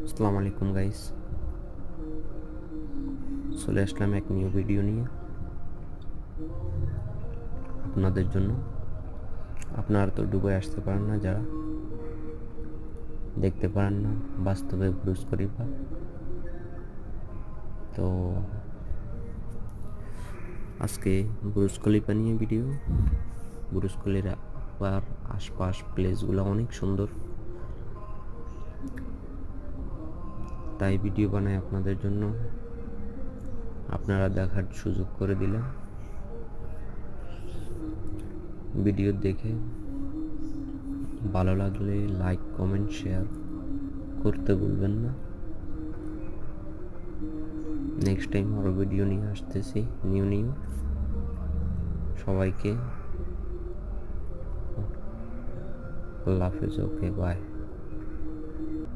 আসসালামু আলাইকুম গাইস, চলে আসলাম এক নিউ ভিডিও নিয়ে আপনাদের জন্য। আপনারা তো দুবাই আসতে পারেন না, যারা দেখতে পারেন না বাস্তবে ব্রুজ খলিফা। তো আজকে ব্রুজ খলিফা নিয়ে ভিডিও। ব্রুজ খলিফার আশপাশ প্লেসগুলো অনেক সুন্দর, তাই ভিডিও বানাই আপনাদের জন্য। আপনারা দেখার সুযোগ করে দিলেন। ভিডিও দেখে ভালো লাগলে লাইক, কমেন্ট, শেয়ার করতে ভুলবেন না। নেক্সট টাইম আরও ভিডিও নিয়ে আসতেছি নিউ। সবাইকে আল্লাহ হাফেজ, ওকে বাই।